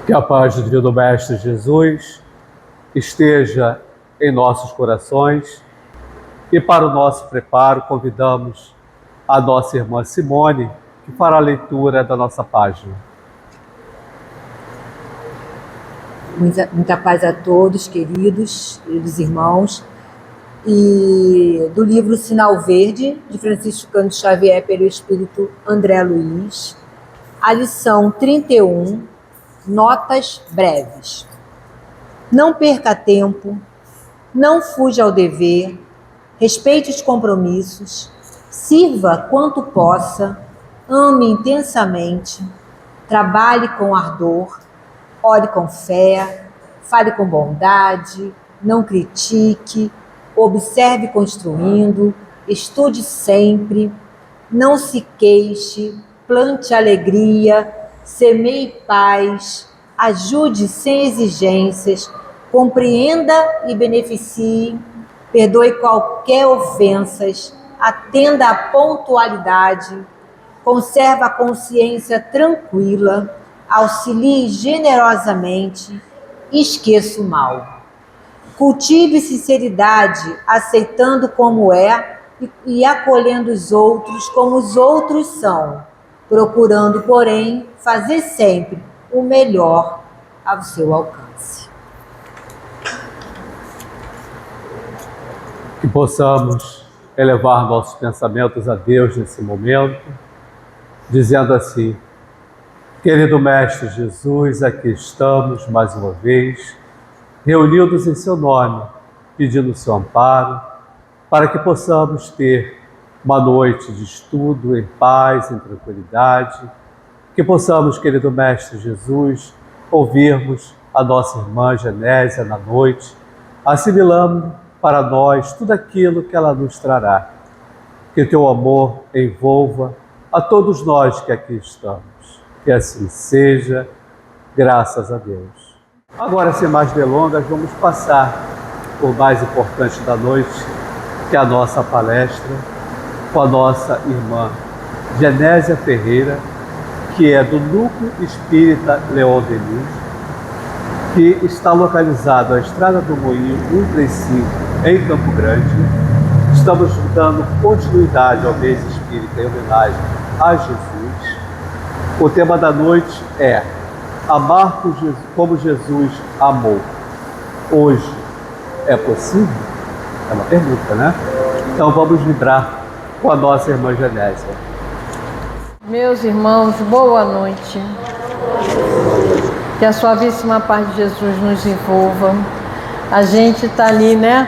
Que a paz do Divino Mestre Jesus esteja em nossos corações e para o nosso preparo convidamos a nossa irmã Simone, que fará a leitura da nossa página. Muita paz a todos, queridos irmãos. E do livro Sinal Verde, de Francisco Cândido Xavier, pelo Espírito André Luiz, a lição 31, notas breves. Não perca tempo, não fuja ao dever, respeite os compromissos, sirva quanto possa, ame intensamente, trabalhe com ardor, ore com fé, fale com bondade, não critique, observe construindo, estude sempre, não se queixe, plante alegria, semeie paz, ajude sem exigências, compreenda e beneficie, perdoe qualquer ofensas, atenda à pontualidade, conserve a consciência tranquila, auxilie generosamente, esqueça o mal. Cultive sinceridade, aceitando como é e acolhendo os outros como os outros são, procurando, porém, fazer sempre o melhor ao seu alcance. Que possamos elevar nossos pensamentos a Deus nesse momento, dizendo assim: querido Mestre Jesus, aqui estamos mais uma vez, reunidos em seu nome, pedindo o seu amparo, para que possamos ter uma noite de estudo em paz, em tranquilidade, que possamos, querido Mestre Jesus, ouvirmos a nossa irmã Genésia na noite, assimilando para nós tudo aquilo que ela nos trará. Que o teu amor envolva a todos nós que aqui estamos. Que assim seja, graças a Deus. Agora, sem mais delongas, vamos passar por mais importante da noite, que é a nossa palestra, com a nossa irmã Genésia Ferreira, que é do Núcleo Espírita Leon Denis, que está localizado à Estrada do Moinho 135, em Campo Grande. Estamos dando continuidade ao mês espírita em homenagem a Jesus. O tema da noite é amar como Jesus amou. Hoje é possível? É uma pergunta, né? Então vamos vibrar com a nossa irmã Genésia. Meus irmãos, boa noite. Que a suavíssima paz de Jesus nos envolva. A gente está ali, né?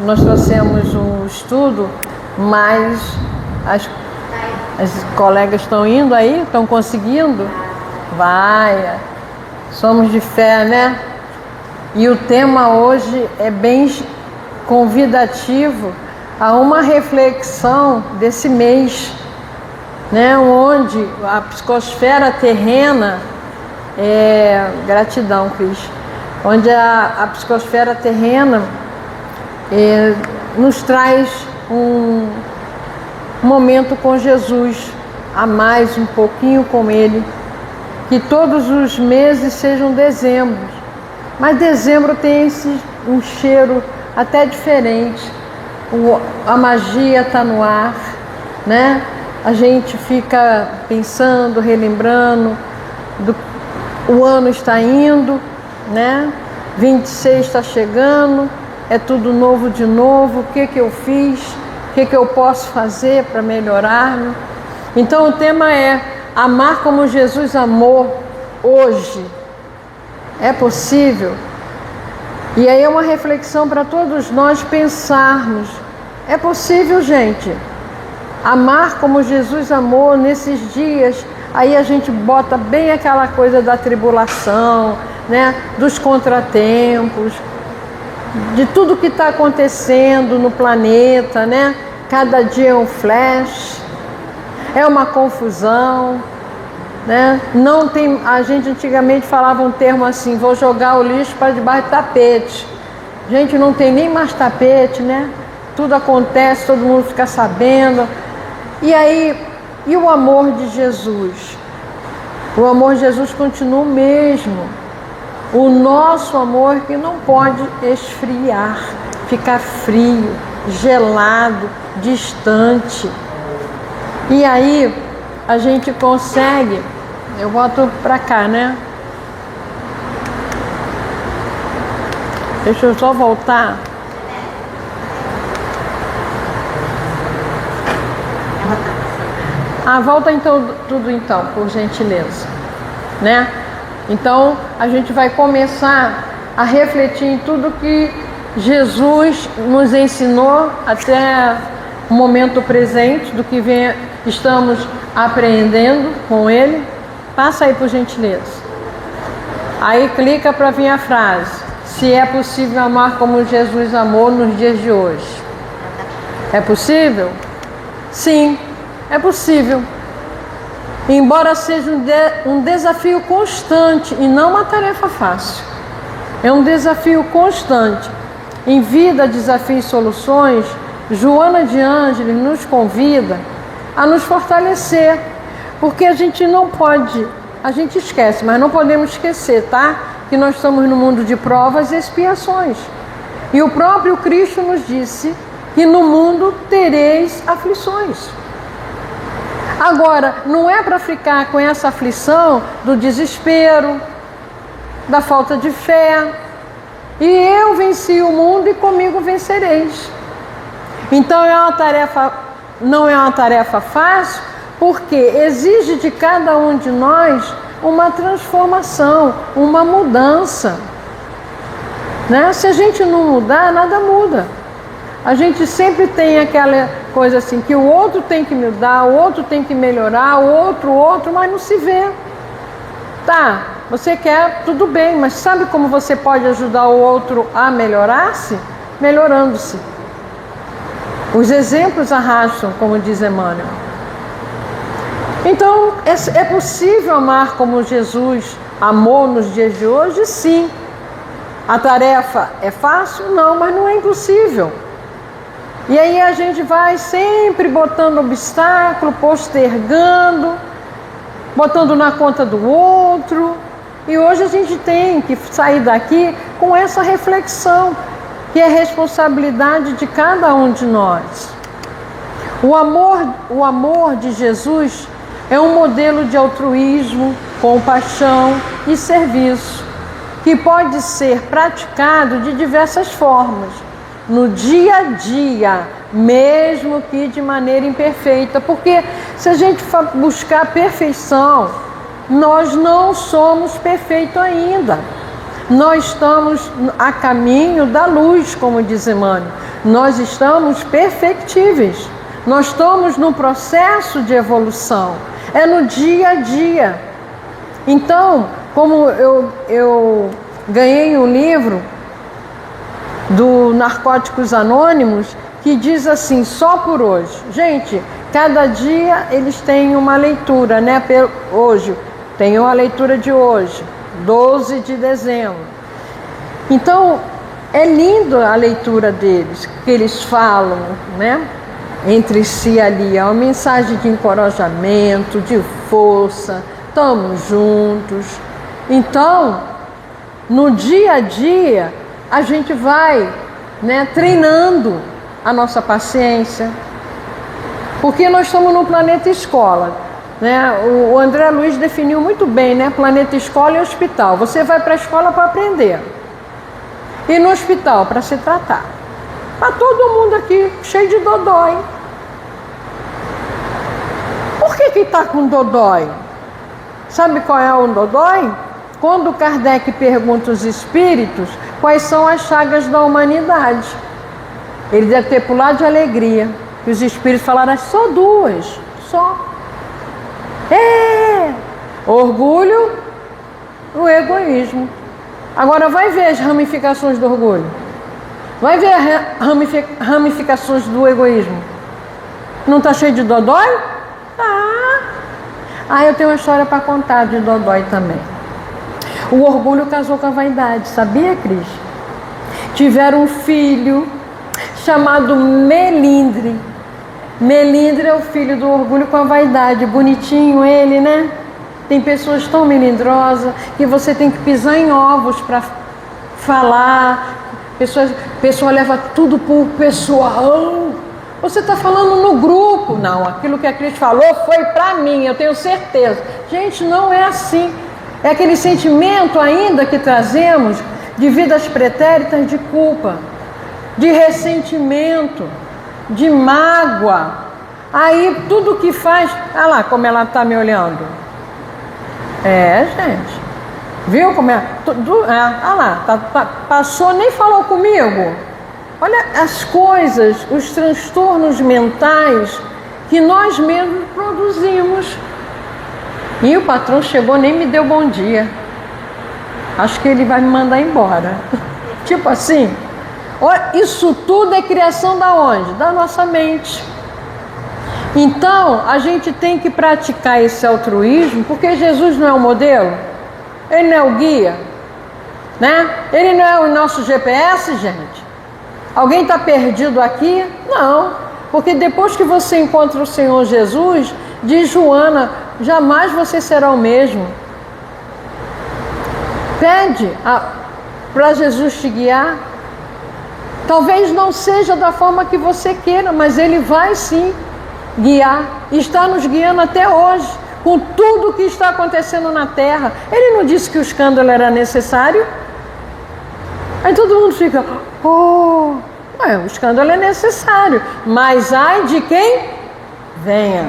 Nós trouxemos um estudo, mas as colegas estão indo aí? Estão conseguindo? Vai! Somos de fé, né? E o tema hoje é bem convidativo a uma reflexão desse mês, né? Onde a psicosfera terrena, gratidão, Cris, onde a psicosfera terrena nos traz um momento com Jesus, a mais um pouquinho com Ele. Que todos os meses sejam dezembro, mas dezembro tem um cheiro até diferente, a magia está no ar, né? A gente fica pensando, relembrando, o ano está indo, né? 26 está chegando, é tudo novo de novo, o que eu fiz, o que eu posso fazer para melhorar, né? Então o tema é amar como Jesus amou hoje. É possível? E aí é uma reflexão para todos nós pensarmos. É possível, gente, amar como Jesus amou nesses dias. Aí a gente bota bem aquela coisa da tribulação, né? Dos contratempos, de tudo que está acontecendo no planeta, né? Cada dia é um flash. É uma confusão, né? Não tem, a gente antigamente falava um termo assim: vou jogar o lixo para debaixo do tapete. Gente, não tem nem mais tapete, né? Tudo acontece, todo mundo fica sabendo. E aí, e o amor de Jesus? O amor de Jesus continua o mesmo. O nosso amor que não pode esfriar, ficar frio, gelado, distante. E aí a gente consegue, eu boto para cá, né? Deixa eu só voltar. Volta então tudo então, por gentileza, né? Então a gente vai começar a refletir em tudo que Jesus nos ensinou até o momento presente, do que estamos aprendendo com Ele. Passa aí por gentileza. Aí clica para vir a frase: se é possível amar como Jesus amou nos dias de hoje. É possível? Sim, é possível. Embora seja um desafio constante e não uma tarefa fácil. É um desafio constante. Em Vida, Desafios e Soluções, Joana de Ângeles nos convida a nos fortalecer, porque a gente não pode, a gente esquece, mas não podemos esquecer, tá? Que nós estamos no mundo de provas e expiações. E o próprio Cristo nos disse que no mundo tereis aflições. Agora, não é para ficar com essa aflição do desespero, da falta de fé. E eu venci o mundo e comigo vencereis. Então não é uma tarefa fácil, porque exige de cada um de nós uma transformação, uma mudança. Né? Se a gente não mudar, nada muda. A gente sempre tem aquela coisa assim, que o outro tem que mudar, o outro tem que melhorar, o outro, mas não se vê. Tá, você quer, tudo bem, mas sabe como você pode ajudar o outro a melhorar-se? Melhorando-se. Os exemplos arrastam, como diz Emmanuel. Então, é possível amar como Jesus amou nos dias de hoje? Sim. A tarefa é fácil? Não, mas não é impossível. E aí a gente vai sempre botando obstáculo, postergando, botando na conta do outro. E hoje a gente tem que sair daqui com essa reflexão, que é responsabilidade de cada um de nós. O amor de Jesus é um modelo de altruísmo, compaixão e serviço, que pode ser praticado de diversas formas, no dia a dia, mesmo que de maneira imperfeita, porque se a gente for buscar perfeição, nós não somos perfeitos ainda. Nós estamos a caminho da luz, como diz Emmanuel. Nós estamos perfectíveis. Nós estamos no processo de evolução. É no dia a dia. Então, como eu ganhei um livro do Narcóticos Anônimos, que diz assim, só por hoje. Gente, cada dia eles têm uma leitura, né? Hoje, tem uma leitura de hoje, 12 de dezembro. Então, é lindo a leitura deles, que eles falam, né? Entre si ali, é uma mensagem de encorajamento, de força, estamos juntos. Então, no dia a dia, a gente vai, né, treinando a nossa paciência, porque nós estamos no planeta escola, né? O André Luiz definiu muito bem, né? Planeta escola e hospital. Você vai para a escola para aprender e no hospital para se tratar. Está todo mundo aqui cheio de dodói. Por que está com dodói? Sabe qual é o dodói? Quando Kardec pergunta aos espíritos quais são as chagas da humanidade, ele deve ter pulado de alegria, que os espíritos falaram só duas, só. Orgulho e o egoísmo. Agora vai ver as ramificações do orgulho. Vai ver as ramificações do egoísmo. Não está cheio de dodói? Eu tenho uma história para contar de dodói também. O orgulho casou com a vaidade, sabia, Cris? Tiveram um filho chamado Melindre. Melindre é o filho do orgulho com a vaidade. Bonitinho ele, né? tem pessoas tão melindrosas que você tem que pisar em ovos para falar. Pessoa leva tudo por pessoal. Você está falando no grupo. Não, aquilo que a Cris falou foi para mim, eu tenho certeza. Gente, não é assim. É aquele sentimento ainda que trazemos de vidas pretéritas de culpa, de ressentimento, de mágoa. Aí tudo que faz... Olha lá como ela está me olhando. Gente. Viu como é? Olha lá, passou, nem falou comigo. Olha as coisas, os transtornos mentais que nós mesmos produzimos. E o patrão chegou, nem me deu bom dia. Acho que ele vai me mandar embora. Tipo assim, olha, isso tudo é criação da onde? Da nossa mente. Então, a gente tem que praticar esse altruísmo, porque Jesus não é o modelo, Ele não é o guia, né? Ele não é o nosso GPS, gente. Alguém está perdido aqui? Não, porque depois que você encontra o Senhor Jesus, diz Joana, jamais você será o mesmo. Pede para Jesus te guiar. Talvez não seja da forma que você queira, mas Ele vai sim guiar. Está nos guiando até hoje, com tudo que está acontecendo na terra. Ele não disse que o escândalo era necessário? Aí todo mundo fica, o escândalo é necessário, mas ai de quem venha.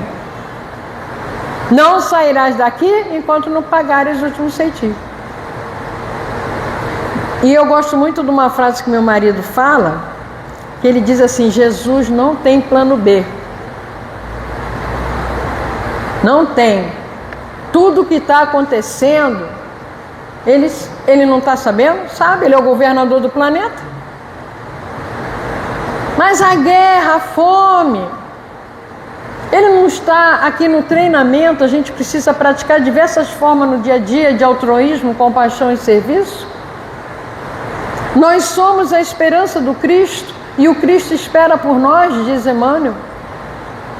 Não sairás daqui enquanto não pagares os últimos centavos. E eu gosto muito de uma frase que meu marido fala, que ele diz assim, Jesus não tem plano B. Não tem. Tudo que está acontecendo, ele não está sabendo? Sabe, ele é o governador do planeta. Mas a guerra, a fome, ele não está aqui no treinamento. A gente precisa praticar diversas formas no dia a dia de altruísmo, compaixão e serviço. Nós somos a esperança do Cristo e o Cristo espera por nós, diz Emmanuel.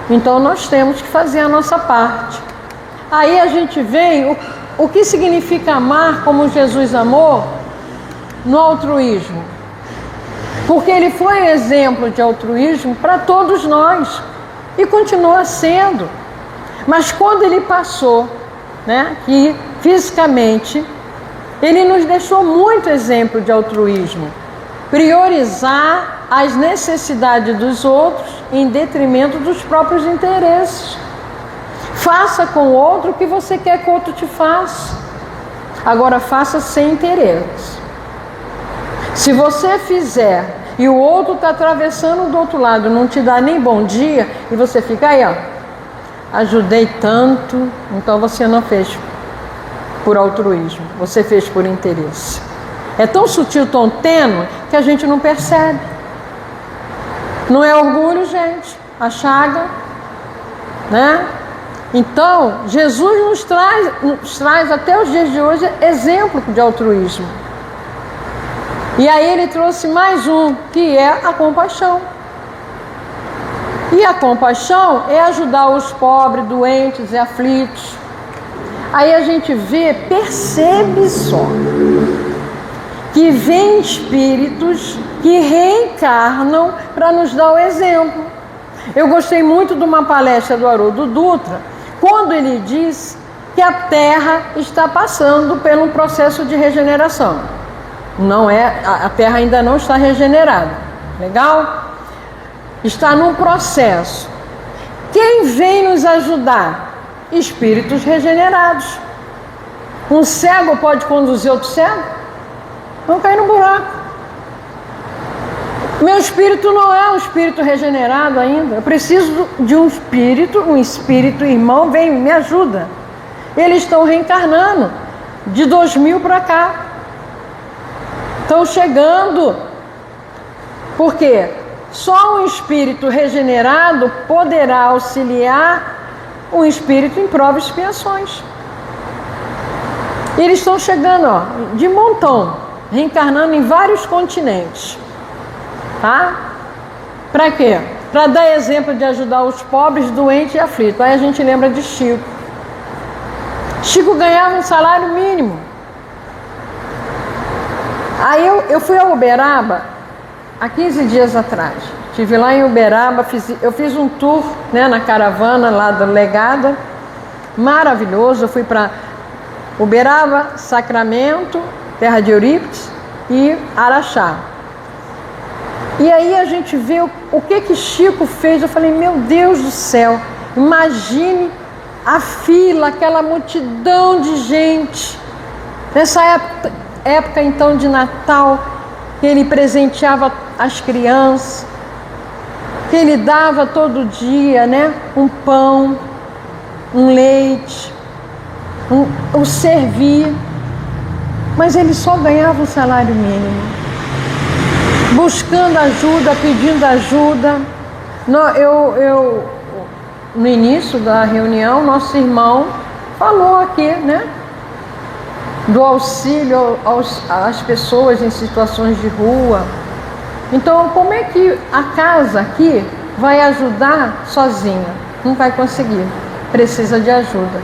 Então nós temos que fazer a nossa parte. Aí a gente vem, o que significa amar como Jesus amou no altruísmo? Porque ele foi exemplo de altruísmo para todos nós e continua sendo. Mas quando ele passou, que fisicamente, ele nos deixou muito exemplo de altruísmo. Priorizar as necessidades dos outros em detrimento dos próprios interesses. Faça com o outro o que você quer que o outro te faça. Agora faça sem interesse. Se você fizer e o outro está atravessando do outro lado, não te dá nem bom dia, e você fica aí, ajudei tanto, então você não fez por altruísmo, você fez por interesse. É tão sutil, tão tênue, que a gente não percebe. Não é orgulho, gente, a chaga, né? Então, Jesus nos traz até os dias de hoje exemplo de altruísmo. E aí ele trouxe mais um, que é a compaixão. E a compaixão é ajudar os pobres, doentes e aflitos. Aí a gente vê, percebe só, que vem espíritos que reencarnam para nos dar o exemplo. Eu gostei muito de uma palestra do Haroldo Dutra, quando ele diz que a Terra está passando por um processo de regeneração. Não é, a Terra ainda não está regenerada. Legal? Está num processo. Quem vem nos ajudar? Espíritos regenerados. Um cego pode conduzir outro cego? Vão cair no buraco. Meu espírito não é um espírito regenerado ainda. Eu preciso de um espírito irmão, vem, me ajuda. Eles estão reencarnando de 2000 para cá. Estão chegando. Por quê? Só um espírito regenerado poderá auxiliar um espírito em provas e expiações. Eles estão chegando, de montão, reencarnando em vários continentes. Tá? Para quê? Para dar exemplo de ajudar os pobres, doentes e aflitos. Aí a gente lembra de Chico. Chico ganhava um salário mínimo. Aí eu fui a Uberaba há 15 dias atrás. Estive lá em Uberaba, eu fiz um tour, né, na caravana lá do Legada, maravilhoso. Eu fui para Uberaba, Sacramento, terra de Eurípides e Araxá. E aí a gente vê o que Chico fez. Eu falei, meu Deus do céu, imagine a fila, aquela multidão de gente. Nessa época então de Natal, que ele presenteava as crianças, que ele dava todo dia, né, um pão, um leite, o servir, mas ele só ganhava o salário mínimo, buscando ajuda, pedindo ajuda. No início da reunião, nosso irmão falou aqui, né, do auxílio às pessoas em situações de rua. Então, como é que a casa aqui vai ajudar sozinha? Não vai conseguir. Precisa de ajuda.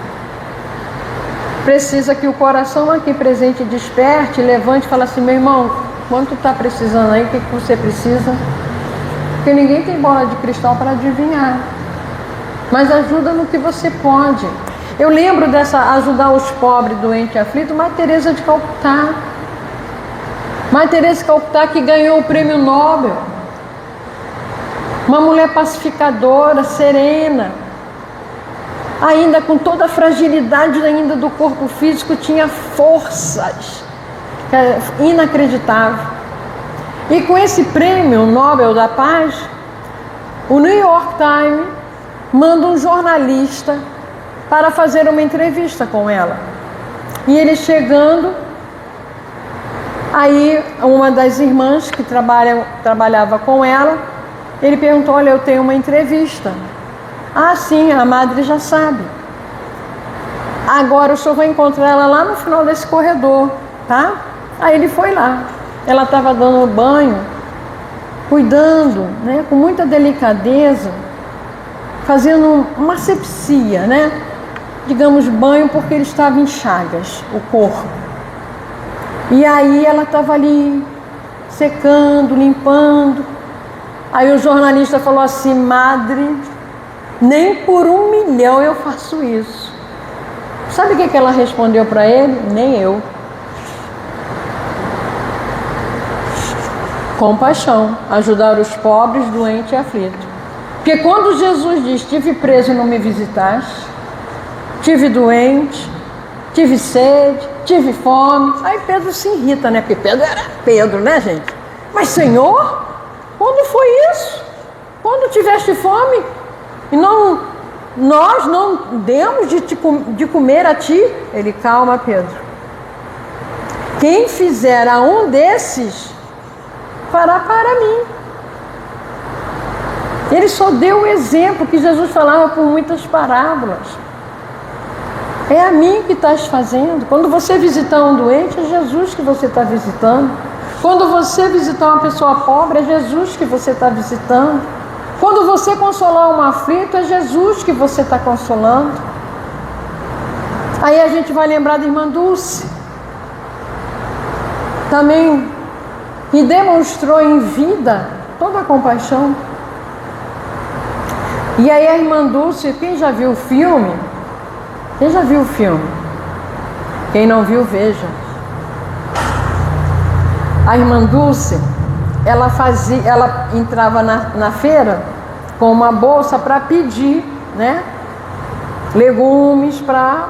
Precisa que o coração aqui presente desperte, levante e fale assim, meu irmão, quanto está precisando aí? O que você precisa? Porque ninguém tem bola de cristal para adivinhar. Mas ajuda no que você pode. Eu lembro dessa ajudar os pobres, doentes e aflitos, Mãe Teresa de Calcutá. Mãe Teresa de Calcutá, que ganhou o prêmio Nobel. Uma mulher pacificadora, serena. Ainda com toda a fragilidade ainda do corpo físico, tinha forças inacreditável. E com esse prêmio Nobel da Paz, o New York Times manda um jornalista para fazer uma entrevista com ela. E ele chegando, aí uma das irmãs que trabalhava com ela, ele perguntou, olha, eu tenho uma entrevista. Ah, sim, a madre já sabe. Agora o senhor vai encontrar ela lá no final desse corredor, tá? Aí ele foi lá. Ela estava dando banho, cuidando, né, com muita delicadeza, fazendo uma asepsia, né? Digamos, banho, porque ele estava em chagas, o corpo. E aí ela estava ali, secando, limpando. Aí o jornalista falou assim, madre, nem por 1 milhão eu faço isso. Sabe o que ela respondeu para ele? Nem eu. Compaixão, ajudar os pobres, doentes e aflitos. Porque quando Jesus diz, estive preso e não me visitaste, tive doente, tive sede, tive fome, aí Pedro se irrita, né? Porque Pedro era Pedro, né, gente? Mas Senhor, quando foi isso? Quando tiveste fome? E nós não demos de comer a ti? Ele, calma, Pedro. Quem fizer a um desses, fará para mim. Ele só deu o exemplo que Jesus falava por muitas parábolas. É a mim que estás fazendo. Quando você visitar um doente, é Jesus que você está visitando. Quando você visitar uma pessoa pobre, é Jesus que você está visitando. Quando você consolar um aflito, é Jesus que você está consolando. Aí a gente vai lembrar da irmã Dulce, também, que demonstrou em vida toda a compaixão. E aí a irmã Dulce, quem já viu o filme? Quem já viu o filme? Quem não viu, veja. A irmã Dulce, ela entrava na feira com uma bolsa para pedir, né, legumes para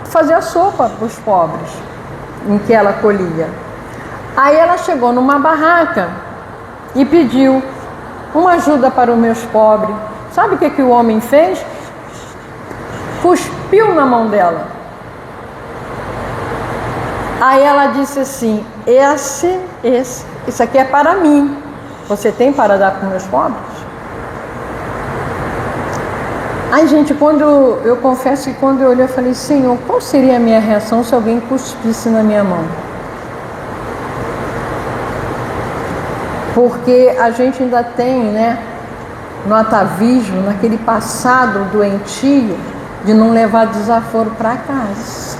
fazer a sopa para os pobres, em que ela colhia. Aí ela chegou numa barraca e pediu uma ajuda para os meus pobres. Sabe o que o homem fez? Cuspiu na mão dela. Aí ela disse assim, isso aqui é para mim. Você tem para dar para os meus pobres? Ai, gente, eu confesso que quando eu olhei, eu falei, Senhor, qual seria a minha reação se alguém cuspisse na minha mão? Porque a gente ainda tem, né, no atavismo, naquele passado doentio, de não levar desaforo para casa.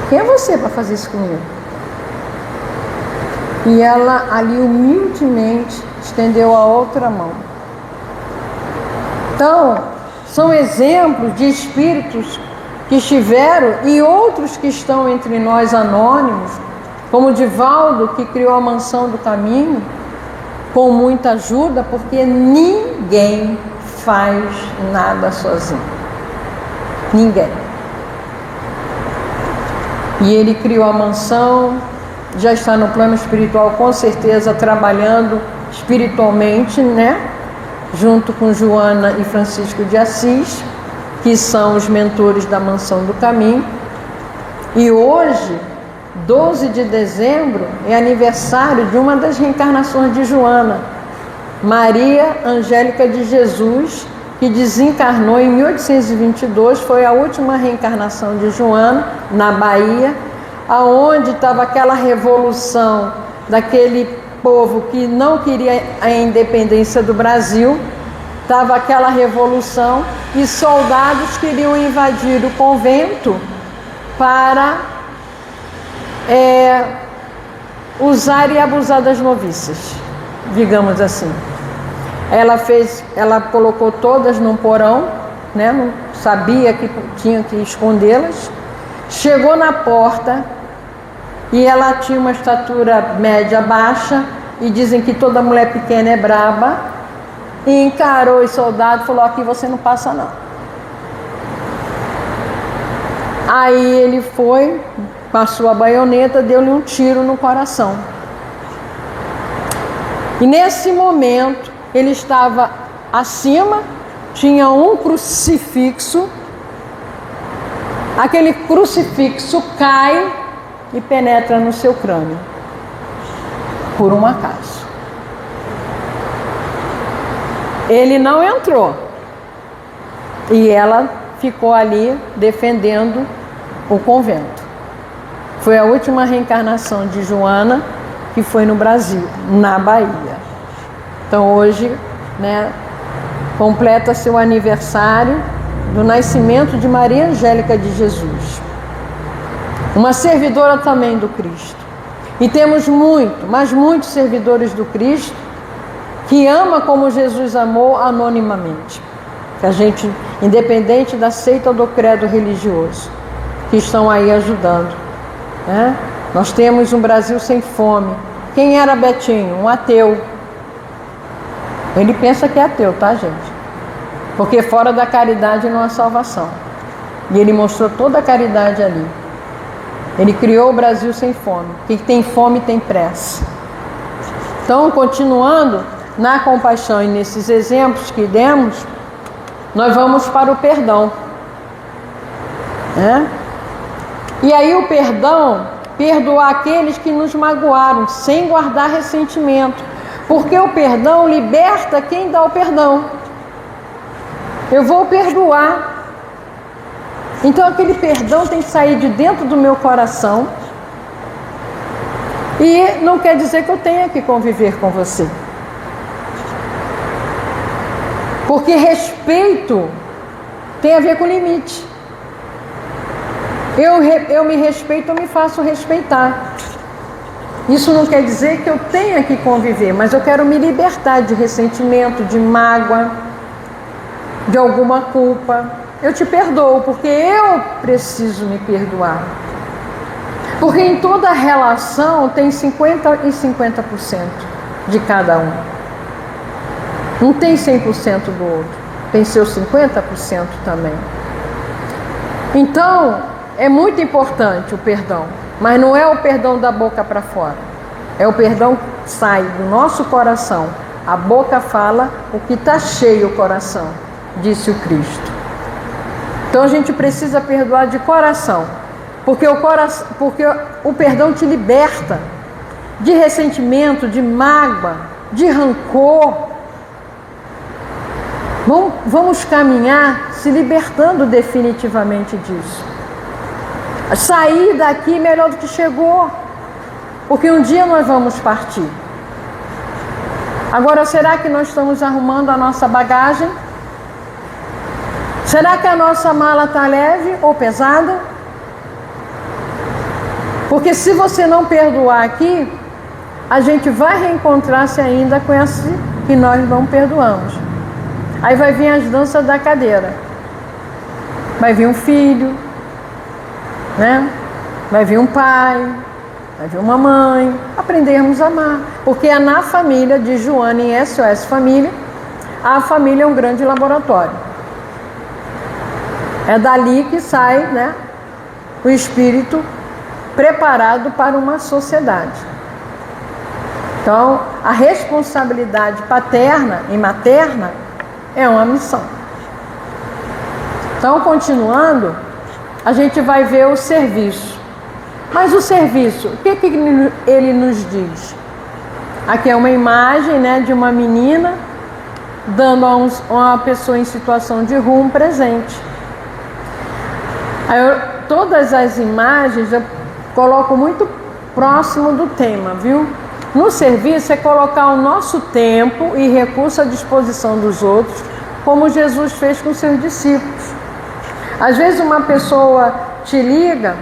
Quem é você para fazer isso comigo? E ela ali humildemente estendeu a outra mão. Então, são exemplos de espíritos que estiveram e outros que estão entre nós anônimos, como Divaldo, que criou a Mansão do Caminho, com muita ajuda, porque ninguém faz nada sozinho. Ninguém. E ele criou a mansão, já está no plano espiritual, com certeza, trabalhando espiritualmente, né? Junto com Joana e Francisco de Assis, que são os mentores da Mansão do Caminho. E hoje, 12 de dezembro, é aniversário de uma das reencarnações de Joana, Maria Angélica de Jesus, que desencarnou em 1822, foi a última reencarnação de Joana, na Bahia, aonde estava aquela revolução daquele povo que não queria a independência do Brasil, estava aquela revolução e soldados queriam invadir o convento para usar e abusar das noviças, digamos assim. Ela colocou todas num porão, né? Não sabia que tinha que escondê-las. Chegou na porta e ela tinha uma estatura média baixa, e dizem que toda mulher pequena é braba, e encarou os soldados e falou: aqui você não passa não. Aí ele foi, passou a baioneta, deu-lhe um tiro no coração. E nesse momento ele estava acima, tinha um crucifixo, aquele crucifixo cai e penetra no seu crânio, por um acaso. Ele não entrou, e ela ficou ali defendendo o convento. Foi a última reencarnação de Joana, que foi no Brasil, na Bahia. Então hoje, né, completa-se o aniversário do nascimento de Maria Angélica de Jesus, uma servidora também do Cristo. E temos muitos servidores do Cristo que ama como Jesus amou anonimamente, que a gente, independente da seita ou do credo religioso, que estão aí ajudando, né? Nós temos um Brasil sem fome. Quem era Betinho? Um ateu. Ele pensa que é ateu, tá, gente? Porque fora da caridade não há salvação. E ele mostrou toda a caridade ali. Ele criou o Brasil sem fome. Quem tem fome tem pressa. Então, continuando na compaixão e nesses exemplos que demos, nós vamos para o perdão, né? E aí o perdão, perdoar aqueles que nos magoaram, sem guardar ressentimento. Porque o perdão liberta quem dá o perdão. Eu vou perdoar. Então aquele perdão tem que sair de dentro do meu coração. E não quer dizer que eu tenha que conviver com você. Porque respeito tem a ver com limite. Eu me respeito, eu me faço respeitar. Isso não quer dizer que eu tenha que conviver, mas eu quero me libertar de ressentimento, de mágoa, de alguma culpa. Eu te perdoo, porque eu preciso me perdoar. Porque em toda relação tem 50% e 50% de cada um. Não tem 100% do outro, tem seus 50% também. Então, é muito importante o perdão, mas não é o perdão da boca para fora. É o perdão que sai do nosso coração. A boca fala o que está cheio o coração, disse o Cristo. Então a gente precisa perdoar de coração, porque o perdão te liberta de ressentimento, de mágoa, de rancor. Vamos caminhar se libertando definitivamente disso. Sair daqui melhor do que chegou, porque um dia nós vamos partir. Agora, será que nós estamos arrumando a nossa bagagem? Será que a nossa mala está leve ou pesada? Porque se você não perdoar aqui, a gente vai reencontrar-se ainda com esse que nós não perdoamos. Aí vai vir as danças da cadeira. Vai vir um filho, né? Vai vir um pai, vai vir uma mãe. Aprendermos a amar. Porque é na família, de Joana em SOS Família, a família é um grande laboratório. É dali que sai, né, o espírito preparado para uma sociedade. Então, a responsabilidade paterna e materna é uma missão. Então, continuando, a gente vai ver o serviço. Mas o serviço, o que ele nos diz? Aqui é uma imagem, né, de uma menina dando a uma pessoa em situação de rua um presente. Todas as imagens eu coloco muito próximo do tema, viu? No serviço é colocar o nosso tempo e recurso à disposição dos outros, como Jesus fez com seus discípulos. Às vezes uma pessoa te liga,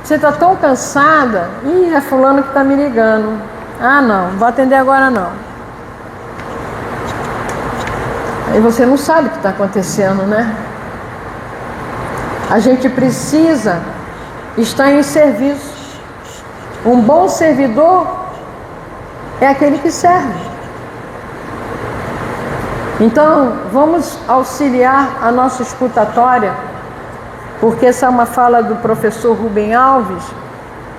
você está tão cansada, é fulano que está me ligando. Ah, não vou atender agora não. Aí você não sabe o que está acontecendo, né? A gente precisa estar em serviço. Um bom servidor é aquele que serve. Então, vamos auxiliar a nossa escutatória, porque essa é uma fala do professor Rubem Alves.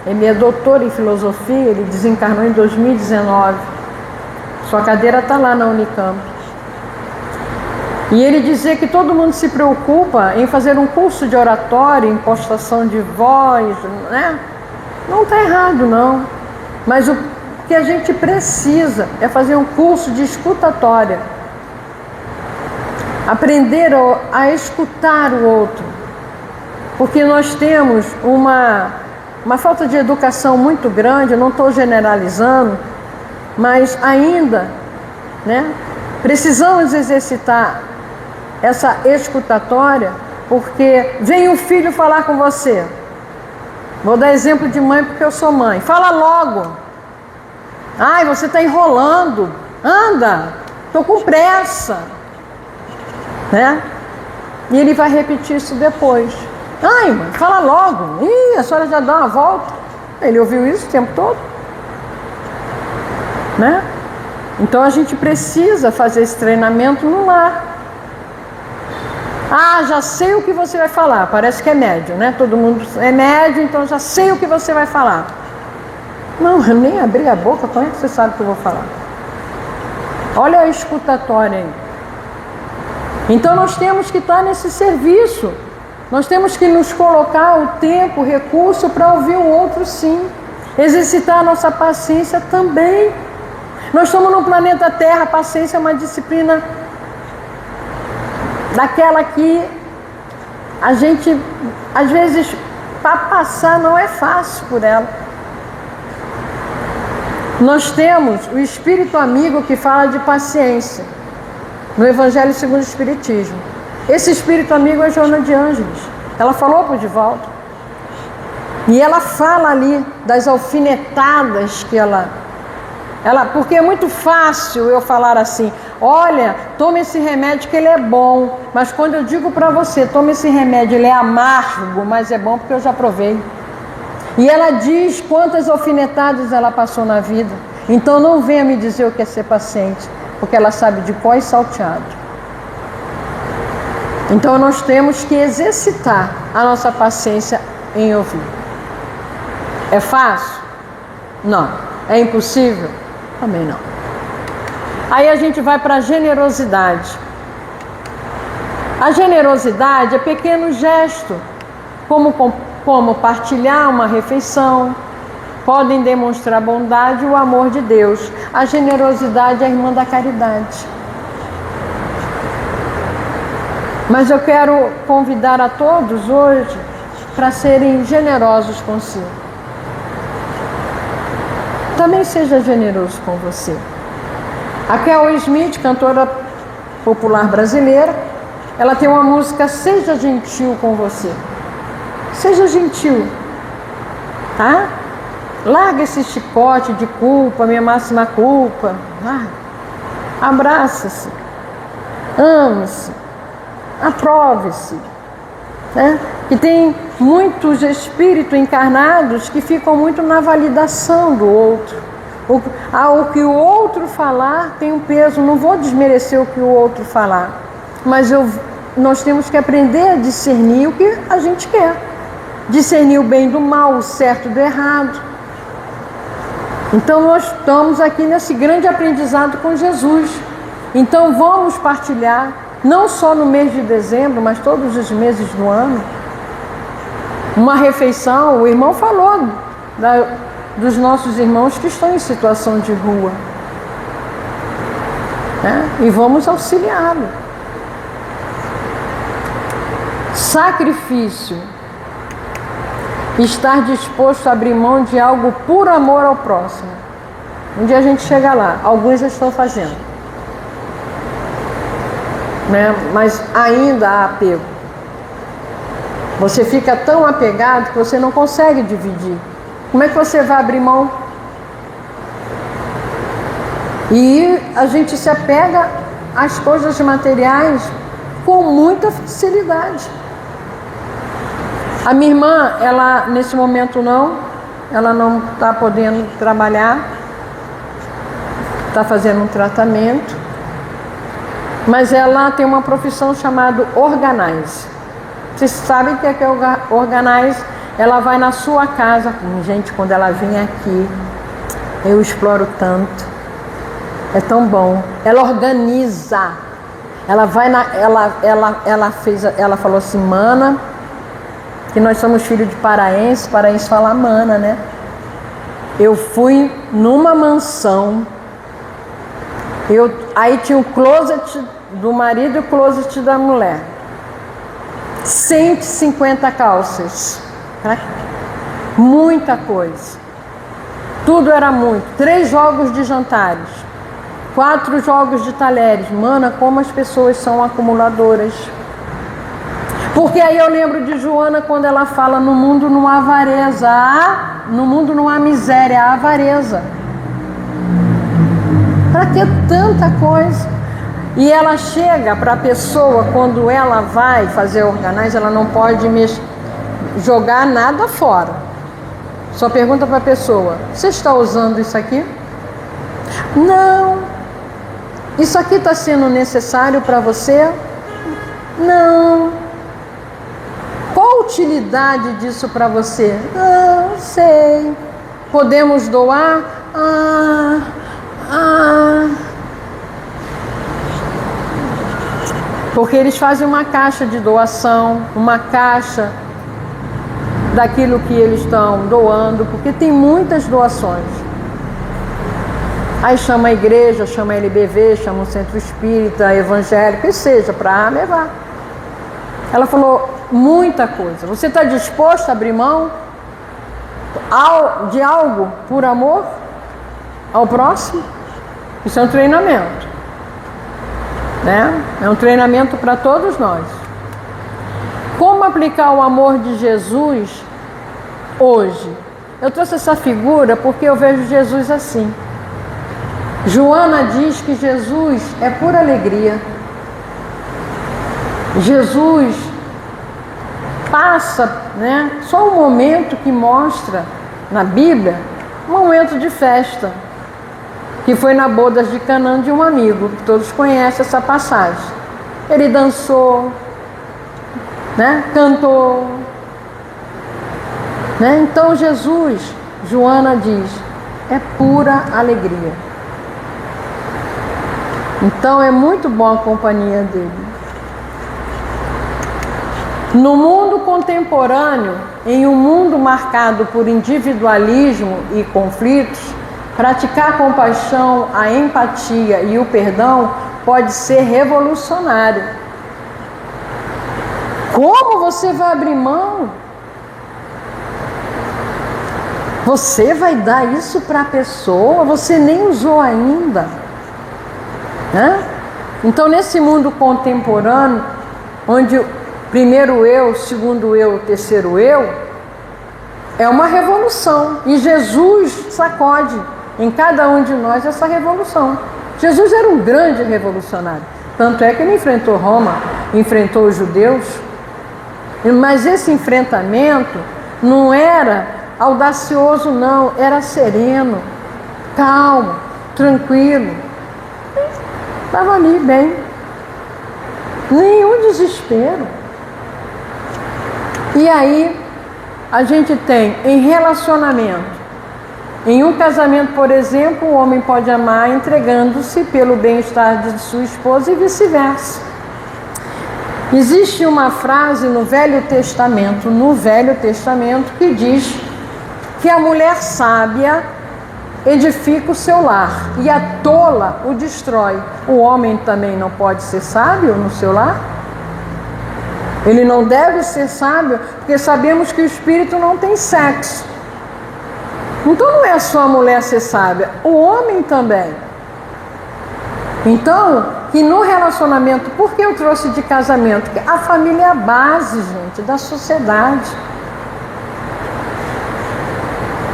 Ele é doutor em filosofia, ele desencarnou em 2019. Sua cadeira está lá na Unicamp. E ele dizia que todo mundo se preocupa em fazer um curso de oratória, impostação de voz, né? Não está errado, não. Mas o que a gente precisa é fazer um curso de escutatória. Aprender a escutar o outro. Porque nós temos uma falta de educação muito grande, eu não estou generalizando, mas ainda, né, precisamos exercitar essa escutatória, porque vem um filho falar com você. Vou dar exemplo de mãe porque eu sou mãe. Fala logo. Ai, você está enrolando. Anda, estou com pressa. Né? E ele vai repetir isso depois. Ai, mãe, fala logo. Ih, a senhora já dá uma volta. Ele ouviu isso o tempo todo. Né? Então a gente precisa fazer esse treinamento no lar. Ah, já sei o que você vai falar. Parece que é médio, né? Todo mundo é médio, então já sei o que você vai falar. Não, eu nem abri a boca, como é que você sabe o que eu vou falar? Olha a escutatória aí. Então nós temos que estar nesse serviço. Nós temos que nos colocar o tempo, o recurso para ouvir o outro, sim. Exercitar a nossa paciência também. Nós estamos no planeta Terra, a paciência é uma disciplina daquela que a gente, às vezes, para passar não é fácil por ela. Nós temos o Espírito Amigo que fala de paciência, no Evangelho segundo o Espiritismo. Esse Espírito Amigo é Joana de Ângeles. Ela falou para o Divaldo. E ela fala ali das alfinetadas que ela... Porque é muito fácil eu falar assim, olha, tome esse remédio que ele é bom, mas quando eu digo para você, tome esse remédio, ele é amargo, mas é bom porque eu já provei. E ela diz quantas alfinetadas ela passou na vida. Então não venha me dizer o que é ser paciente, porque ela sabe de pó e salteado. Então nós temos que exercitar a nossa paciência em ouvir. É fácil? Não. É impossível? Também não. Aí a gente vai para a generosidade. A generosidade é pequeno gesto, como partilhar uma refeição, podem demonstrar bondade e o amor de Deus. A generosidade é a irmã da caridade. Mas eu quero convidar a todos hoje para serem generosos consigo. Também seja generoso com você. A Kel Smith, cantora popular brasileira, ela tem uma música, Seja Gentil com Você. Seja gentil, tá? Larga esse chicote de culpa, minha máxima culpa. Abraça-se, ame-se, aprove-se. Né? E tem muitos espíritos encarnados que ficam muito na validação do outro. O que o outro falar tem um peso. Não vou desmerecer o que o outro falar, mas nós temos que aprender a discernir o que a gente quer. Discernir o bem do mal, o certo do errado. Então nós estamos aqui nesse grande aprendizado com Jesus. Então vamos partilhar, não só no mês de dezembro, mas todos os meses do ano, uma refeição. O irmão falou dos nossos irmãos que estão em situação de rua, né? E vamos auxiliá-lo. Sacrifício. Estar disposto a abrir mão de algo por amor ao próximo. Um dia a gente chega lá, alguns já estão fazendo, né? Mas ainda há apego. Você fica tão apegado que você não consegue dividir. Como é que você vai abrir mão? E a gente se apega às coisas materiais com muita facilidade. A minha irmã, ela nesse momento ela não está podendo trabalhar, está fazendo um tratamento, mas ela tem uma profissão chamada Organize. Vocês sabem o que é Organize? Ela vai na sua casa. Gente, quando ela vem aqui, eu exploro tanto, é tão bom. Ela organiza, ela vai ela falou assim, mana, que nós somos filhos de paraense fala mana, né? Eu fui numa mansão, aí tinha o closet do marido e o closet da mulher. 150 calças, tá? Muita coisa. Tudo era muito. 3 jogos de jantares, 4 jogos de talheres. Mana, como as pessoas são acumuladoras. Porque aí eu lembro de Joana quando ela fala, no mundo não há avareza, no mundo não há miséria, há avareza. Para que tanta coisa? E ela chega para a pessoa, quando ela vai fazer Organize, ela não pode jogar nada fora. Só pergunta para a pessoa, você está usando isso aqui? Não. Isso aqui está sendo necessário para você? Não. Qual a utilidade disso para você? Não sei. Podemos doar? Porque eles fazem uma caixa de doação, uma caixa daquilo que eles estão doando, porque tem muitas doações. Aí chama a igreja, chama a LBV, chama o centro espírita, evangélico, que seja, para levar. Ela falou, muita coisa. Você está disposto a abrir mão de algo por amor ao próximo? Isso é um treinamento, né? É um treinamento para todos nós. Como aplicar o amor de Jesus hoje? Eu trouxe essa figura porque eu vejo Jesus assim. Joana diz que Jesus é pura alegria. Jesus passa, né, só um momento que mostra na Bíblia, um momento de festa, que foi na boda de Canaã de um amigo, que todos conhecem essa passagem. Ele dançou, né, cantou, né? Então Jesus, Joana diz, é pura alegria. Então é muito bom a companhia dele. No mundo contemporâneo, em um mundo marcado por individualismo e conflitos, praticar a compaixão, a empatia e o perdão pode ser revolucionário. Como você vai abrir mão? Você vai dar isso para a pessoa? Você nem usou ainda, né? Então, nesse mundo contemporâneo, onde o primeiro eu, segundo eu, terceiro eu, é uma revolução. E Jesus sacode em cada um de nós essa revolução. Jesus era um grande revolucionário. Tanto é que ele enfrentou Roma, enfrentou os judeus. Mas esse enfrentamento não era audacioso, não. Era sereno, calmo, tranquilo. Estava ali bem. Nenhum desespero. E aí, a gente tem em relacionamento. Em um casamento, por exemplo, o homem pode amar entregando-se pelo bem-estar de sua esposa e vice-versa. Existe uma frase no Velho Testamento, que diz que a mulher sábia edifica o seu lar e a tola o destrói. O homem também não pode ser sábio no seu lar? Ele não deve ser sábio, porque sabemos que o espírito não tem sexo. Então não é só a mulher ser sábia, o homem também. Então, que no relacionamento, por que eu trouxe de casamento? Porque a família é a base, gente, da sociedade.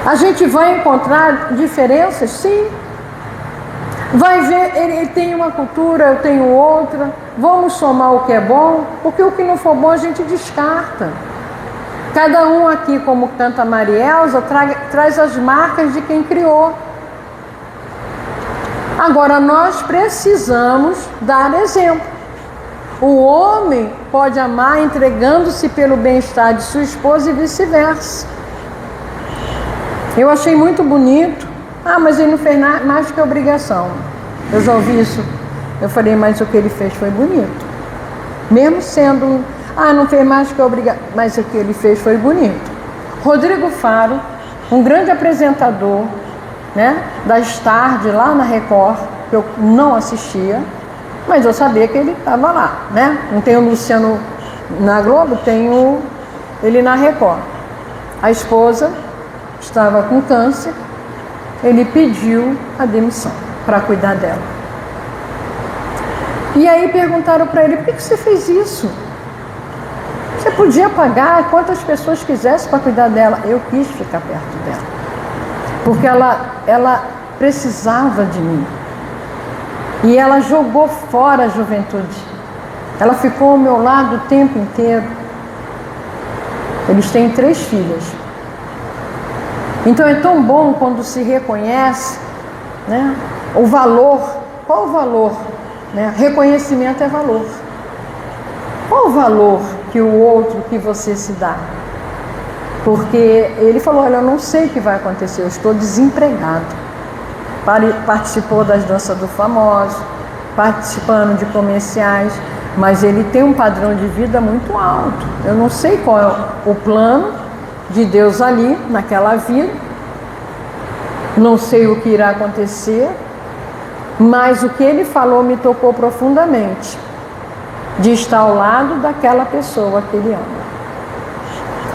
A gente vai encontrar diferenças, sim. Vai ver, ele tem uma cultura, eu tenho outra. Vamos somar o que é bom, porque o que não for bom a gente descarta. Cada um aqui, como canta Marielza, traz as marcas de quem criou. Agora, nós precisamos dar exemplo. O homem pode amar entregando-se pelo bem-estar de sua esposa e vice-versa. Eu achei muito bonito. Ah, mas ele não fez mais do que obrigação. Eu já ouvi isso. Eu falei, mas o que ele fez foi bonito. Mesmo sendo... não fez mais do que obrigação. Mas o que ele fez foi bonito. Rodrigo Faro, um grande apresentador, né, das tardes lá na Record, que eu não assistia, mas eu sabia que ele estava lá, né? Não tem o Luciano na Globo, tem ele na Record. A esposa estava com câncer, ele pediu a demissão para cuidar dela. E aí perguntaram para ele, por que você fez isso? Você podia pagar quantas pessoas quisesse para cuidar dela. Eu quis ficar perto dela, porque ela precisava de mim. E ela jogou fora a juventude. Ela ficou ao meu lado o tempo inteiro. Eles têm 3 filhas. Então é tão bom quando se reconhece, né, o valor. Qual o valor? Né? Reconhecimento é valor. Qual o valor que o outro, que você se dá? Porque ele falou, olha, eu não sei o que vai acontecer, eu estou desempregado. Participou das danças do famoso, participando de comerciais, mas ele tem um padrão de vida muito alto. Eu não sei qual é o plano de Deus ali, naquela vida, não sei o que irá acontecer, mas o que ele falou me tocou profundamente, de estar ao lado daquela pessoa que ele ama.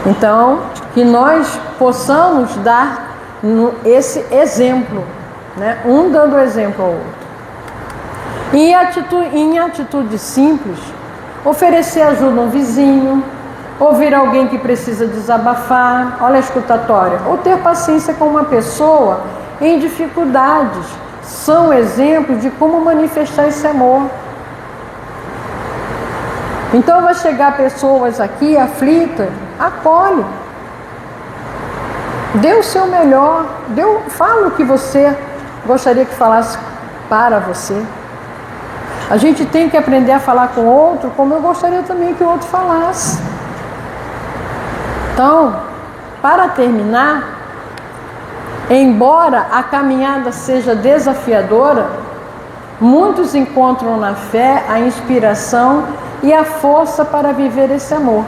Então, que nós possamos dar esse exemplo, né? Um dando exemplo ao outro. E em atitude simples, oferecer ajuda a um vizinho, ouvir alguém que precisa desabafar, olha a escutatória, ou ter paciência com uma pessoa em dificuldades, são exemplos de como manifestar esse amor. Então vai chegar pessoas aqui aflitas, acolhe, dê o seu melhor, fala o que você gostaria que falasse para você. A gente tem que aprender a falar com o outro como eu gostaria também que o outro falasse. Então, para terminar, embora a caminhada seja desafiadora, muitos encontram na fé a inspiração e a força para viver esse amor,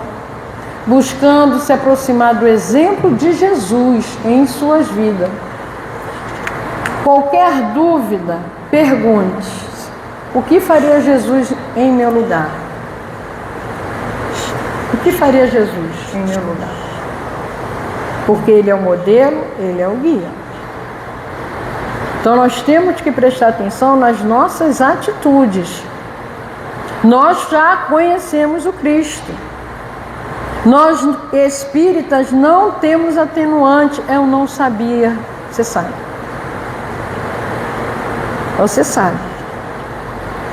buscando se aproximar do exemplo de Jesus em suas vidas. Qualquer dúvida, pergunte: o que faria Jesus em meu lugar? O que faria Jesus em meu lugar? Porque Ele é o modelo, Ele é o guia. Então nós temos que prestar atenção nas nossas atitudes. Nós já conhecemos o Cristo. Nós espíritas não temos atenuante. Eu não sabia. Você sabe. Você sabe.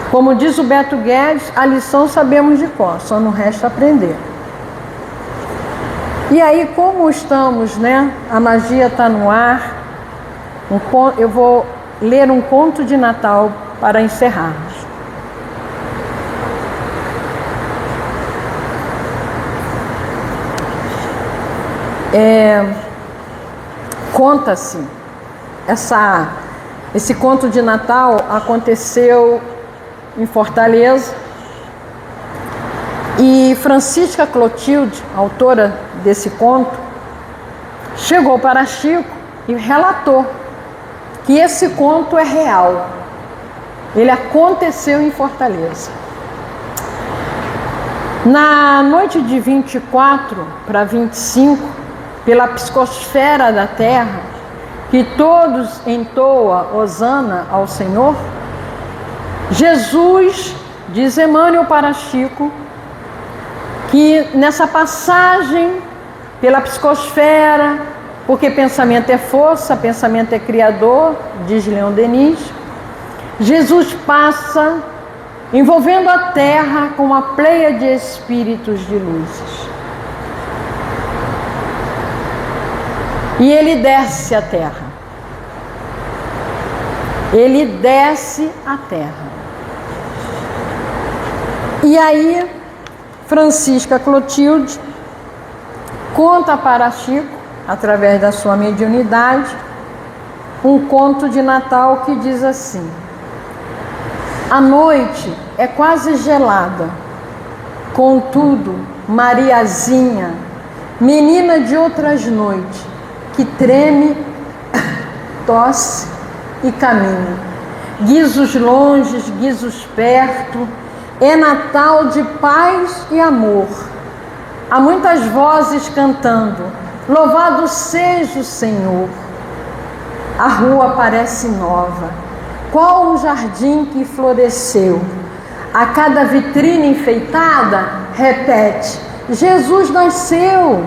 Como diz o Beto Guedes, a lição sabemos de cor, só não resta aprender. E aí, como estamos, né? A magia está no ar. Eu vou ler um conto de Natal para encerrarmos. Conta-se, esse conto de Natal aconteceu em Fortaleza e Francisca Clotilde, autora desse conto, chegou para Chico e relatou que esse conto é real. Ele aconteceu em Fortaleza. Na noite de 24 para 25, pela psicosfera da terra, que todos entoam hosana ao Senhor, Jesus, diz Emmanuel para Chico, que nessa passagem pela psicosfera, porque pensamento é força, pensamento é criador, diz Leon Denis, Jesus passa envolvendo a terra com uma pleia de espíritos de luzes. E ele desce a terra. Ele desce a terra. E aí, Francisca Clotilde conta para Chico, através da sua mediunidade, um conto de Natal que diz assim: a noite é quase gelada, contudo, Mariazinha, menina de outras noites, que treme, tosse e caminha, guizos longes, guizos perto, é Natal de paz e amor. Há muitas vozes cantando, louvado seja o Senhor. A rua parece nova, qual um jardim que floresceu. A cada vitrine enfeitada, repete, Jesus nasceu.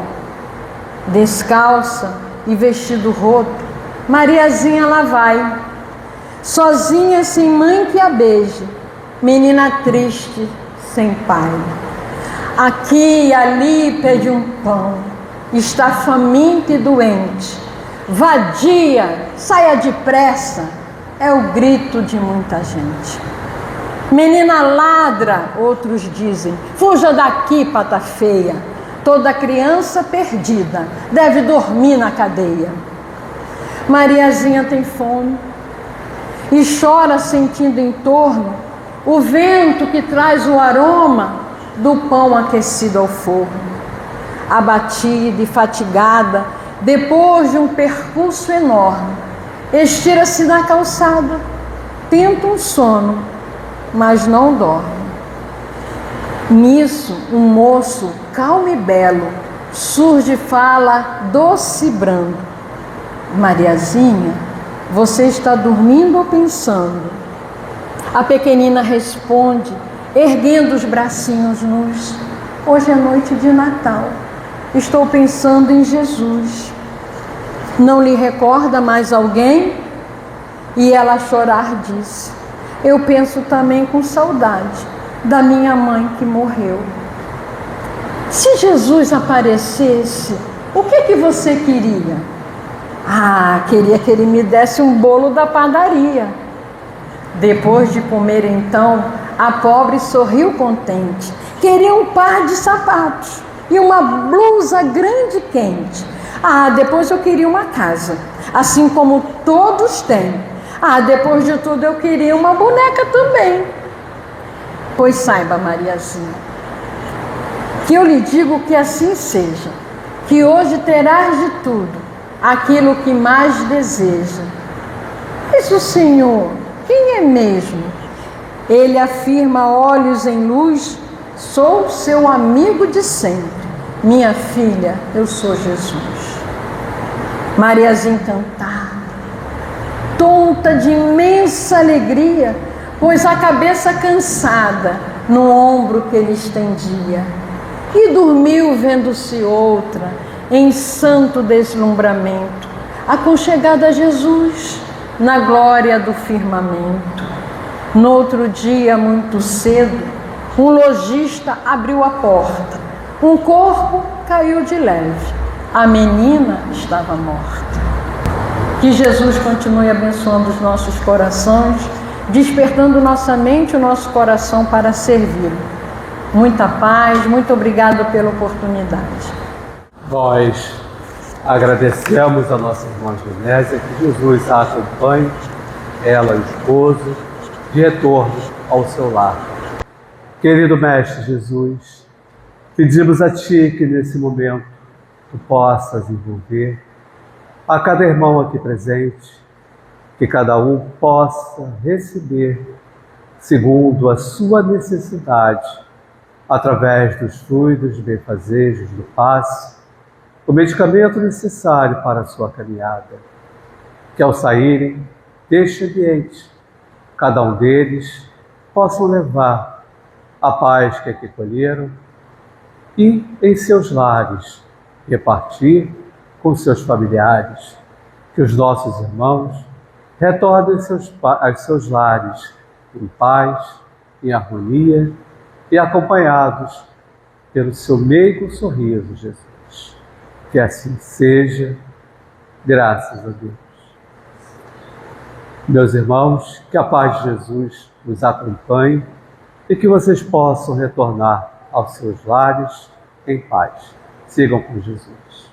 Descalça e vestido roto, Mariazinha lá vai, sozinha, sem mãe que a beije, menina triste, sem pai. Aqui e ali pede um pão, está faminta e doente. Vadia, saia depressa, é o grito de muita gente. Menina ladra, outros dizem, fuja daqui, pata feia. Toda criança perdida deve dormir na cadeia. Mariazinha tem fome e chora sentindo em torno o vento que traz o aroma do pão aquecido ao forno. Abatida e fatigada, depois de um percurso enorme, estira-se na calçada, tenta um sono, mas não dorme. Nisso, um moço calmo e belo surge e fala doce e brando: Mariazinha, você está dormindo ou pensando? A pequenina responde, erguendo os bracinhos nus: hoje é noite de Natal, estou pensando em Jesus. Não lhe recorda mais alguém? E ela a chorar disse: eu penso também com saudade da minha mãe que morreu. Se Jesus aparecesse, o que você queria? Queria que ele me desse um bolo da padaria. Depois de comer então, a pobre sorriu contente. Queria um par de sapatos e uma blusa grande e quente. Depois eu queria uma casa, assim como todos têm. Depois de tudo eu queria uma boneca também. Pois saiba, Mariazinha, que eu lhe digo que assim seja, que hoje terás de tudo aquilo que mais deseja. Mas o Senhor, quem é mesmo? Ele afirma, olhos em luz: sou seu amigo de sempre. Minha filha, eu sou Jesus. Mariazinha encantada, tonta de imensa alegria, pois a cabeça cansada no ombro que ele estendia, e dormiu vendo-se outra, em santo deslumbramento, aconchegada a Jesus, na glória do firmamento. No outro dia, muito cedo, um lojista abriu a porta, um corpo caiu de leve, a menina estava morta. Que Jesus continue abençoando os nossos corações, despertando nossa mente e o nosso coração para servi-lo. Muita paz, muito obrigada pela oportunidade. Nós agradecemos a nossa irmã Genésia, que Jesus a acompanhe, ela e o esposo, de retorno ao seu lar. Querido Mestre Jesus, pedimos a Ti que nesse momento Tu possas envolver a cada irmão aqui presente, que cada um possa receber, segundo a sua necessidade, através dos fluidos de benfazejos do passe, o medicamento necessário para a sua caminhada. Que ao saírem deste ambiente, cada um deles possam levar a paz que aqui colheram e em seus lares repartir com seus familiares. Que os nossos irmãos retornem aos seus lares em paz, em harmonia e acompanhados pelo seu meigo sorriso, Jesus. Que assim seja, graças a Deus. Meus irmãos, que a paz de Jesus os acompanhe e que vocês possam retornar aos seus lares em paz. Sigam com Jesus.